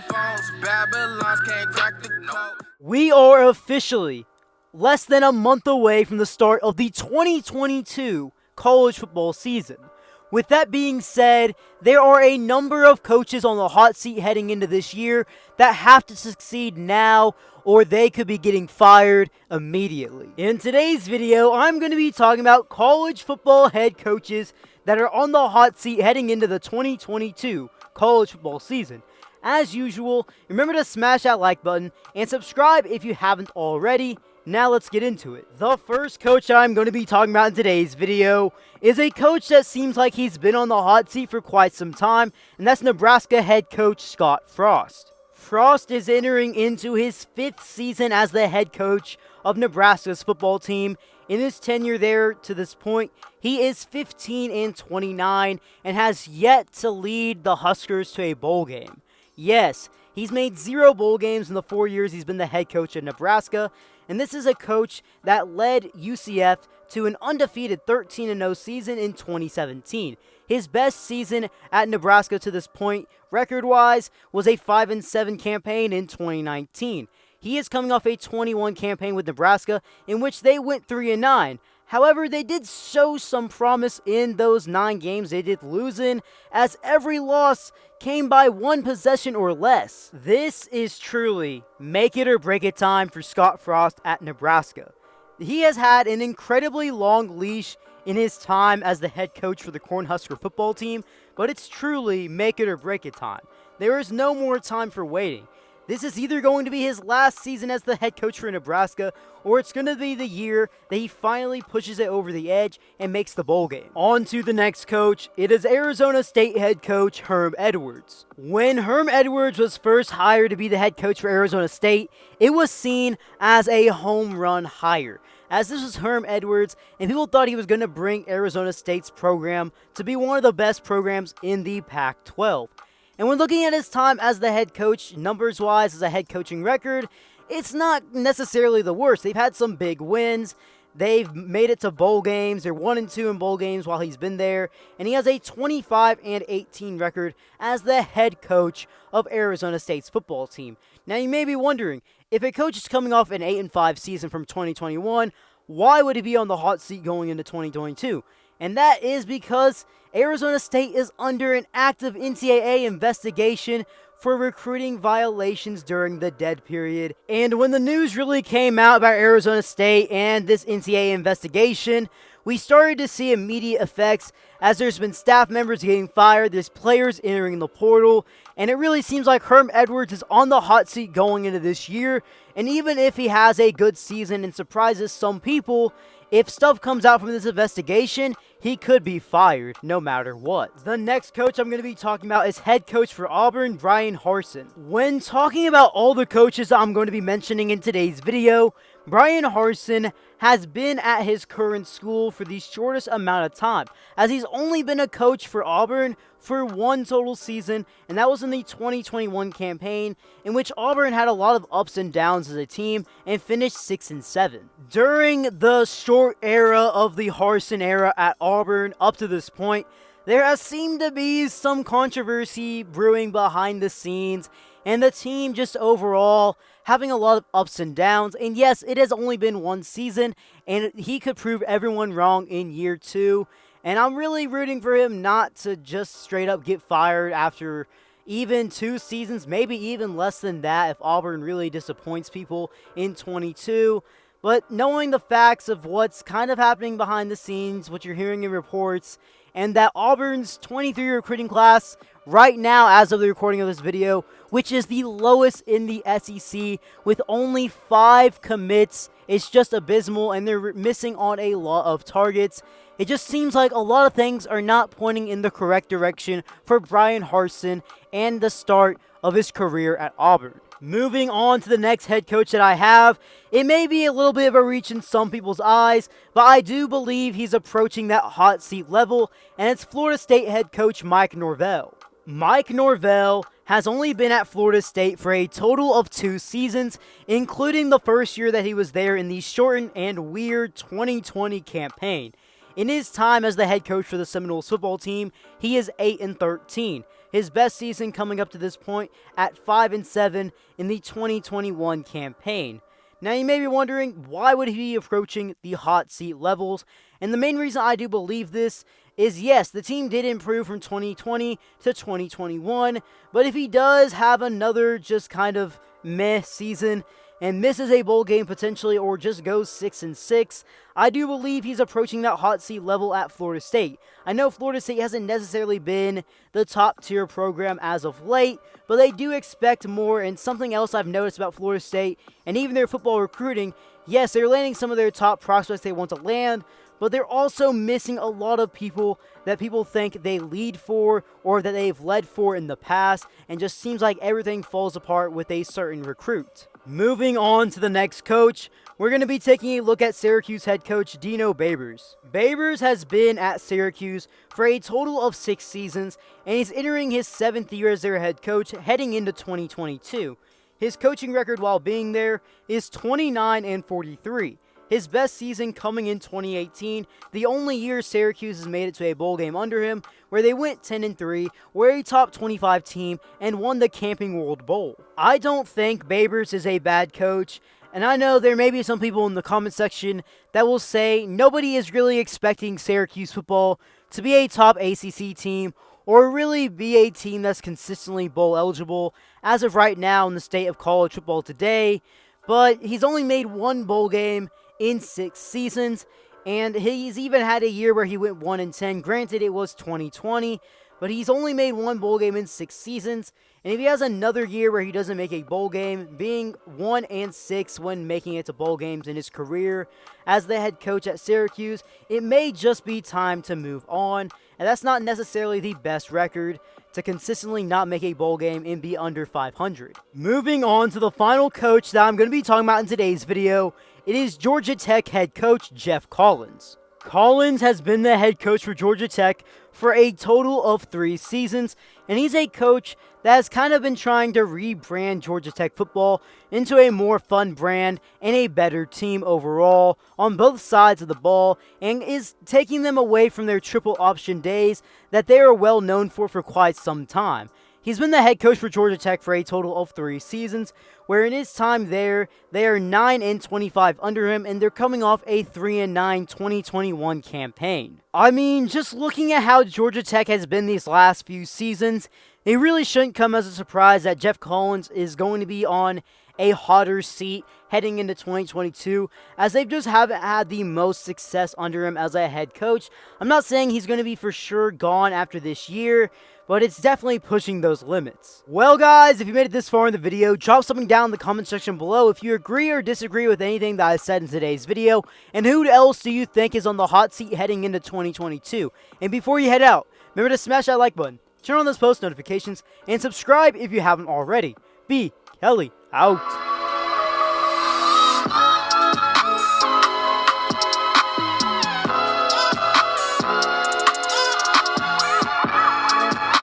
phones, Babylons can't crack the code. We are officially less than a month away from the start of the 2022 college football season. With that being said, there are a number of coaches on the hot seat heading into this year that have to succeed now or they could be getting fired immediately. In today's video, I'm going to be talking about college football head coaches that are on the hot seat heading into the 2022 college football season. As usual, remember to smash that like button and subscribe if you haven't already. Now let's get into it. The first coach I'm going to be talking about in today's video is a coach that seems like he's been on the hot seat for quite some time, and that's Nebraska head coach Scott Frost. Frost is entering into his 5th season as the head coach of Nebraska's football team. In his tenure there to this point, he is 15-29 and has yet to lead the Huskers to a bowl game. Yes, he's made 0 bowl games in the 4 years he's been the head coach at Nebraska, and this is a coach that led UCF to an undefeated 13-0 season in 2017. His best season at Nebraska to this point, record-wise, was a 5-7 campaign in 2019. He is coming off a 21 campaign with Nebraska in which they went 3-9. However, they did show some promise in those 9 games they did lose in, as every loss came by 1 possession or less. This is truly make it or break it time for Scott Frost at Nebraska. He has had an incredibly long leash in his time as the head coach for the Cornhusker football team, but it's truly make it or break it time. There is no more time for waiting. This is either going to be his last season as the head coach for Nebraska, or it's going to be the year that he finally pushes it over the edge and makes the bowl game. On to the next coach. It is Arizona State head coach Herm Edwards. When Herm Edwards was first hired to be the head coach for Arizona State, it was seen as a home run hire, as this was Herm Edwards, and people thought he was going to bring Arizona State's program to be one of the best programs in the Pac-12. And when looking at his time as the head coach, numbers-wise, as a head coaching record, it's not necessarily the worst. They've had some big wins. They've made it to bowl games. They're 1-2 in bowl games while he's been there. And he has a 25-18 record as the head coach of Arizona State's football team. Now, you may be wondering, if a coach is coming off an 8-5 season from 2021, why would he be on the hot seat going into 2022? And that is because Arizona State is under an active NCAA investigation for recruiting violations during the dead period. And when the news really came out about Arizona State and this NCAA investigation, we started to see immediate effects as there's been staff members getting fired, there's players entering the portal, and it really seems like Herm Edwards is on the hot seat going into this year. And even if he has a good season and surprises some people, if stuff comes out from this investigation, he could be fired no matter what. The next coach I'm going to be talking about is head coach for Auburn, Bryan Harsin. When talking about all the coaches I'm going to be mentioning in today's video, Bryan Harsin has been at his current school for the shortest amount of time, as he's only been a coach for Auburn for 1 total season, and that was in the 2021 campaign, in which Auburn had a lot of ups and downs as a team and finished 6-7. During the short era of the Harsin era at Auburn up to this point, there has seemed to be some controversy brewing behind the scenes, and the team just overall having a lot of ups and downs. And yes, it has only been 1 season, and he could prove everyone wrong in year 2. And I'm really rooting for him not to just straight up get fired after even 2 seasons, maybe even less than that if Auburn really disappoints people in 22. But knowing the facts of what's kind of happening behind the scenes, what you're hearing in reports, and that Auburn's 23 recruiting class right now, as of the recording of this video, which is the lowest in the SEC with only 5 commits, it's just abysmal, and they're missing on a lot of targets. It just seems like a lot of things are not pointing in the correct direction for Bryan Harsin and the start of his career at Auburn. Moving on to the next head coach that I have, it may be a little bit of a reach in some people's eyes, but I do believe he's approaching that hot seat level, and it's Florida State head coach Mike Norvel. Mike Norvel has only been at Florida State for a total of 2 seasons, including the first year that he was there in the shortened and weird 2020 campaign. In his time as the head coach for the Seminoles football team, he is 8-13. his best season coming up to this point at 5-7 in the 2021 campaign. Now you may be wondering, why would he be approaching the hot seat levels? And the main reason I do believe this is, yes, the team did improve from 2020 to 2021, but if he does have another just kind of meh season and misses a bowl game potentially, or just goes 6-6, I do believe he's approaching that hot seat level at Florida State. I know Florida State hasn't necessarily been the top tier program as of late, but they do expect more. And something else I've noticed about Florida State and even their football recruiting, yes, they're landing some of their top prospects they want to land, but they're also missing a lot of people that people think they lead for or that they've led for in the past, and just seems like everything falls apart with a certain recruit. Moving on to the next coach, we're going to be taking a look at Syracuse head coach Dino Babers. Babers has been at Syracuse for a total of 6 seasons, and he's entering his 7th year as their head coach heading into 2022. His coaching record while being there is 29-43. His best season coming in 2018, the only year Syracuse has made it to a bowl game under him, where they went 10-3, were a top 25 team, and won the Camping World Bowl. I don't think Babers is a bad coach, and I know there may be some people in the comment section that will say nobody is really expecting Syracuse football to be a top ACC team, or really be a team that's consistently bowl eligible as of right now in the state of college football today, but he's only made 1 bowl game in 6 seasons, and he's even had a year where he went 1-10. Granted, it was 2020, but he's only made 1 bowl game in 6 seasons, and if he has another year where he doesn't make a bowl game, being 1-6 when making it to bowl games in his career as the head coach at Syracuse, it may just be time to move on, and that's not necessarily the best record to consistently not make a bowl game and be under 500. Moving on to the final coach that I'm going to be talking about in today's video, it is Georgia Tech head coach Geoff Collins. Collins has been the head coach for Georgia Tech for a total of 3 seasons, and he's a coach that has kind of been trying to rebrand Georgia Tech football into a more fun brand and a better team overall on both sides of the ball, and is taking them away from their triple option days that they are well known for quite some time. He's been the head coach for Georgia Tech for a total of 3 seasons, where in his time there, they are 9-25 under him, and they're coming off a 3-9 2021 campaign. I mean, just looking at how Georgia Tech has been these last few seasons, it really shouldn't come as a surprise that Geoff Collins is going to be on a hotter seat heading into 2022, as they just haven't had the most success under him as a head coach. I'm not saying he's going to be for sure gone after this year, but it's definitely pushing those limits. Well guys, if you made it this far in the video, drop something down in the comment section below if you agree or disagree with anything that I said in today's video, and who else do you think is on the hot seat heading into 2022? And before you head out, remember to smash that like button, turn on those post notifications, and subscribe if you haven't already. B. Kelly out.